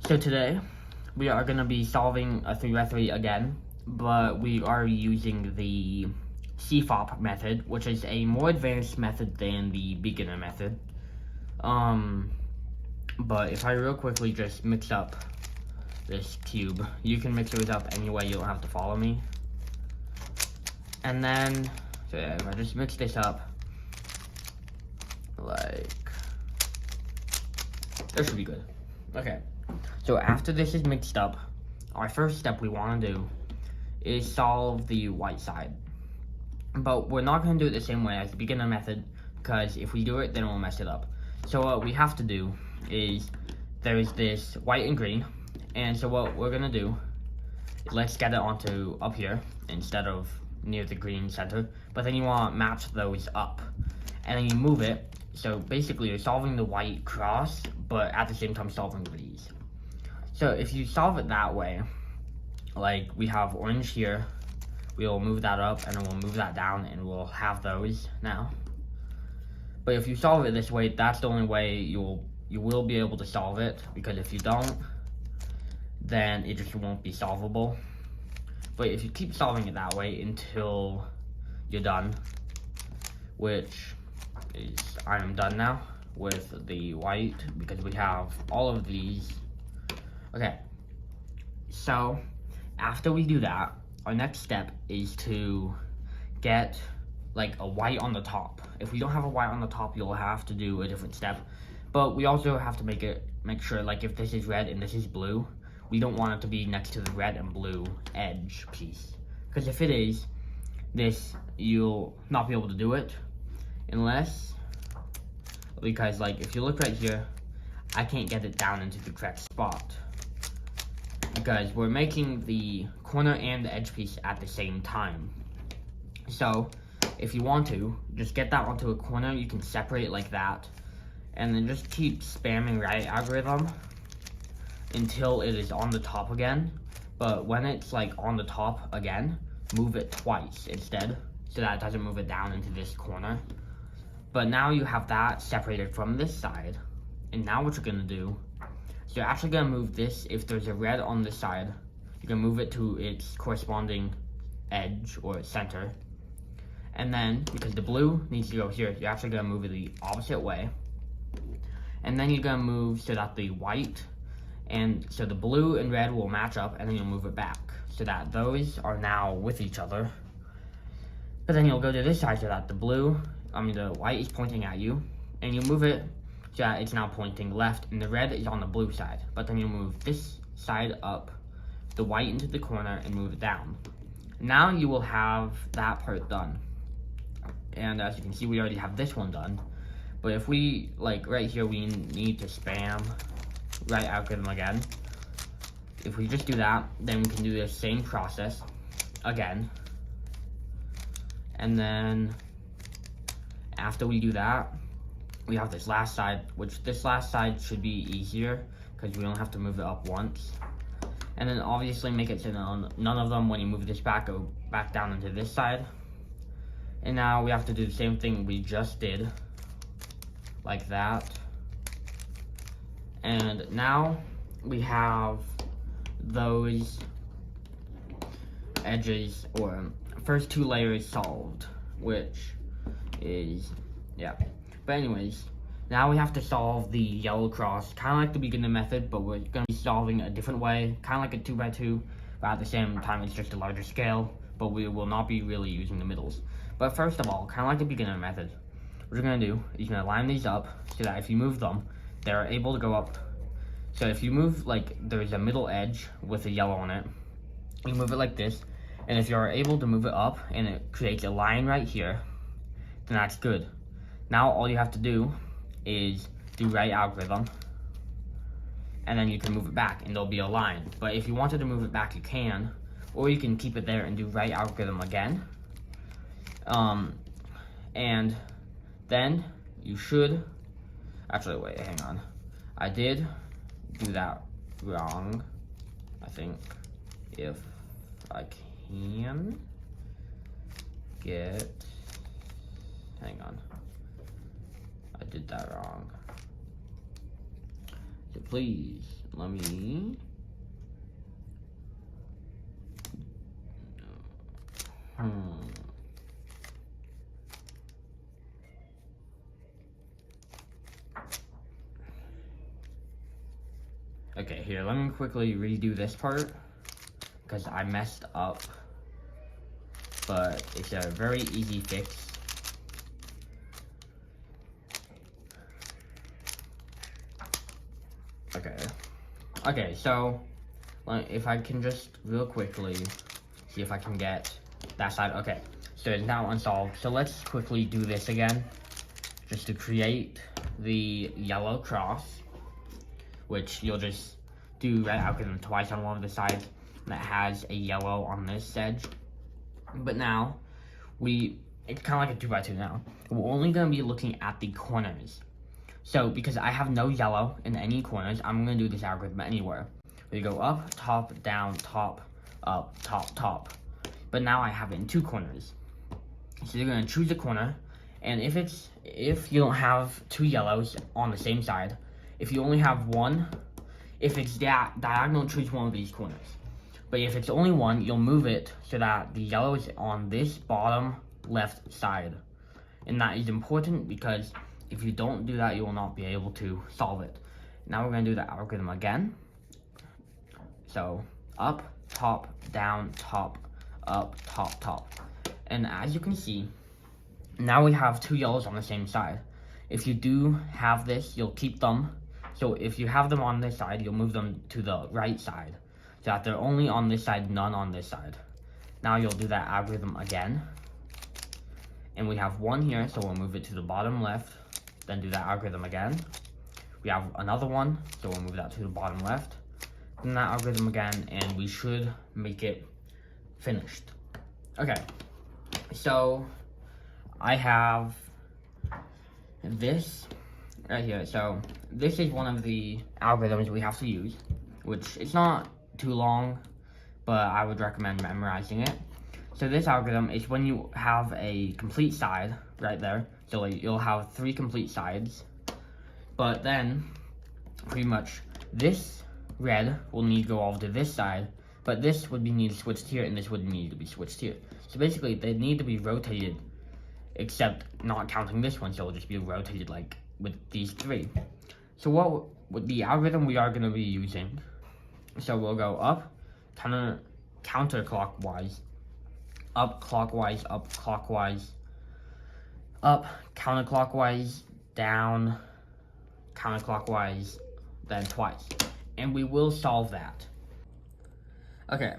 So today, we are going to be solving a 3x3 again, but we are using the CFOP method, which is a more advanced method than the beginner method. But if I real quickly just mix up this cube, you can mix yours up anyway, you don't have to follow me. And then, so yeah, if I just mix this up, like, this should be good. Okay. So after this is mixed up, our first step we want to do is solve the white side. But we're not going to do it the same way as the beginner method, because if we do it, then we'll mess it up. So what we have to do is, there's this white and green, and so what we're going to do, let's get it onto up here, instead of near the green center, but then you want to match those up, and then you move it, so basically you're solving the white cross, but at the same time solving these. So if you solve it that way, like we have orange here, we'll move that up and then we'll move that down and we'll have those now. But if you solve it this way, that's the only way you will be able to solve it, because if you don't, then it just won't be solvable. But if you keep solving it that way until you're done, which is, I am done now with the white, because we have all of these. Okay, so after we do that, our next step is to get like a white on the top. If we don't have a white on the top, you'll have to do a different step. But we also have to make sure, like if this is red and this is blue, we don't want it to be next to the red and blue edge piece. Because if it is, you'll not be able to do it unless, because like if you look right here, I can't get it down into the correct spot, because we're making the corner and the edge piece at the same time. So if you want to, just get that onto a corner, you can separate it like that, and then just keep spamming right algorithm until it is on the top again. But when it's like on the top again, move it twice instead, so that it doesn't move it down into this corner. But now you have that separated from this side, and now what you're gonna do, so you're actually gonna move this, if there's a red on this side, you're gonna move it to its corresponding edge or center. And then, because the blue needs to go here, you're actually gonna move it the opposite way. And then you're gonna move so that the white, and so the blue and red will match up, and then you'll move it back, so that those are now with each other. But then you'll go to this side so that the white is pointing at you, and you move it so that it's now pointing left, and the red is on the blue side. But then you'll move this side up, the white into the corner, and move it down. Now you will have that part done. And as you can see, we already have this one done. But if we, like right here, we need to spam right algorithm again. If we just do that, then we can do the same process again. And then after we do that, we have this last side, which this last side should be easier because we don't have to move it up once. And then obviously make it so none of them, when you move this back, go back down into this side. And now we have to do the same thing we just did, like that. And now we have those edges, or first two layers solved, which is, yeah. But anyways, now we have to solve the yellow cross, kind of like the beginner method, but we're going to be solving a different way, kind of like a 2x2, but at the same time it's just a larger scale, but we will not be really using the middles. But first of all, kind of like the beginner method, what you're going to do is you're going to line these up so that if you move them, they're able to go up. So if you move, like, there's a middle edge with a yellow on it, you move it like this, and if you're able to move it up and it creates a line right here, then that's good. Now all you have to do is do right algorithm, and then you can move it back and there'll be a line. But if you wanted to move it back, you can, or you can keep it there and do right algorithm again. And then you should, actually wait, hang on. I did do that wrong, I think. If I can get, hang on. I did that wrong. So please, let me... Okay, here, let me quickly redo this part, because I messed up, but it's a very easy fix. Okay, so, if I can just real quickly see if I can get that side. Okay, so it's now unsolved. So let's quickly do this again, just to create the yellow cross, which you'll just do right algorithm twice on one of the sides that has a yellow on this edge. But now, it's kind of like a 2 by 2 now. We're only going to be looking at the corners. So, because I have no yellow in any corners, I'm going to do this algorithm anywhere. We go up, top, down, top, up, top, top. But now I have it in 2 corners. So you're going to choose a corner, and if you don't have 2 yellows on the same side, if you only have one, if it's diagonal, choose one of these corners. But if it's only one, you'll move it so that the yellow is on this bottom left side. And that is important because if you don't do that, you will not be able to solve it. Now we're going to do the algorithm again. So up, top, down, top, up, top, top. And as you can see, now we have 2 yellows on the same side. If you do have this, you'll keep them. So if you have them on this side, you'll move them to the right side, so that they're only on this side, none on this side. Now you'll do that algorithm again. And we have 1 here, so we'll move it to the bottom left, then do that algorithm again. We have another one, so we'll move that to the bottom left, then that algorithm again, and we should make it finished. Okay, so I have this right here. So this is one of the algorithms we have to use, which it's not too long, but I would recommend memorizing it. So this algorithm is when you have a complete side right there. So like you'll have 3 complete sides, but then pretty much this red will need to go over to this side, but this would be needed switched here, and this would need to be switched here. So basically, they need to be rotated, except not counting this one, so it'll just be rotated like with these 3. So what the algorithm we are going to be using, so we'll go up, counterclockwise, up clockwise, up clockwise, up counterclockwise, down counterclockwise, then twice. And we will solve that. Okay,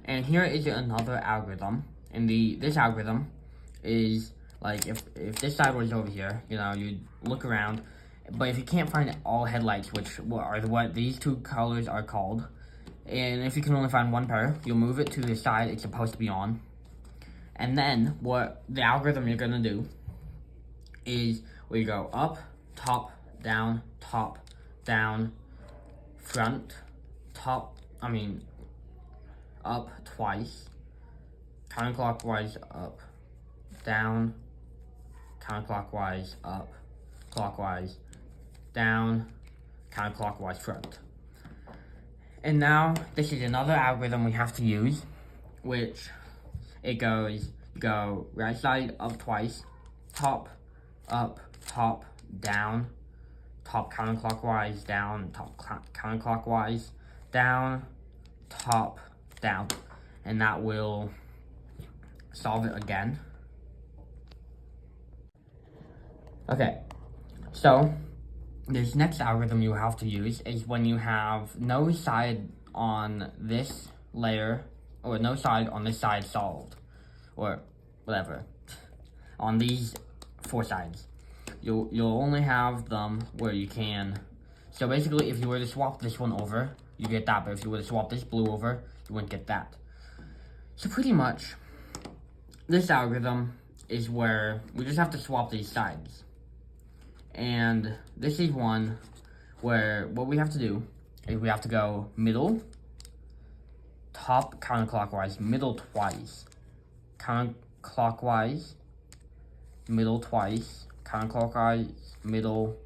and here is another algorithm. And this algorithm is like if this side was over here, you know, you'd look around, but if you can't find all headlights, which are what these 2 colors are called, and if you can only find 1 pair, you'll move it to the side it's supposed to be on. And then what the algorithm you're gonna do is we go up, top, down, front, up twice, counterclockwise, up, down, counterclockwise, up, clockwise, down, counterclockwise, front. And now this is another algorithm we have to use, which it goes, you go right side up twice, top, up, top, down, top counterclockwise, down, top counterclockwise, down, top, down. And that will solve it again. Okay, so this next algorithm you have to use is when you have no side on this layer, or no side on this side solved, or whatever, on these 4 sides. You'll only have them where you can. So basically, if you were to swap this one over, you get that, but if you were to swap this blue over, you wouldn't get that. So pretty much, this algorithm is where we just have to swap these sides. And this is one where what we have to do is we have to go middle, top counterclockwise, middle twice, counterclockwise, middle twice, counterclockwise, middle,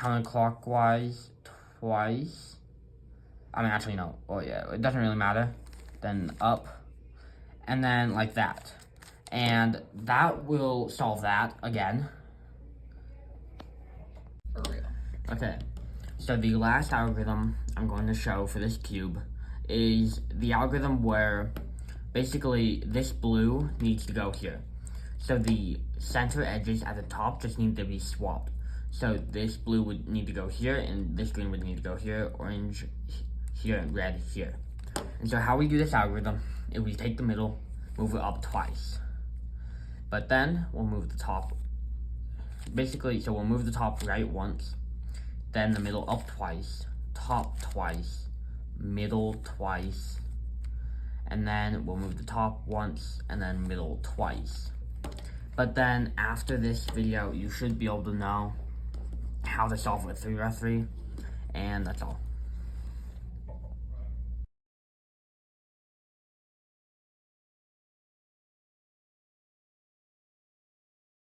counterclockwise twice. I mean, actually, no. Oh, yeah, it doesn't really matter. Then up, and then like that. And that will solve that again. Okay, so the last algorithm I'm going to show for this cube is the algorithm where basically this blue needs to go here. So the center edges at the top just need to be swapped. So this blue would need to go here, and this green would need to go here, orange here, and red here. And so how we do this algorithm is we take the middle, move it up twice. But then we'll move the top, basically, so we'll move the top right once, then the middle up twice, top twice, middle twice, and then we'll move the top once, and then middle twice. But then after this video, you should be able to know how to solve a 3x3, and that's all.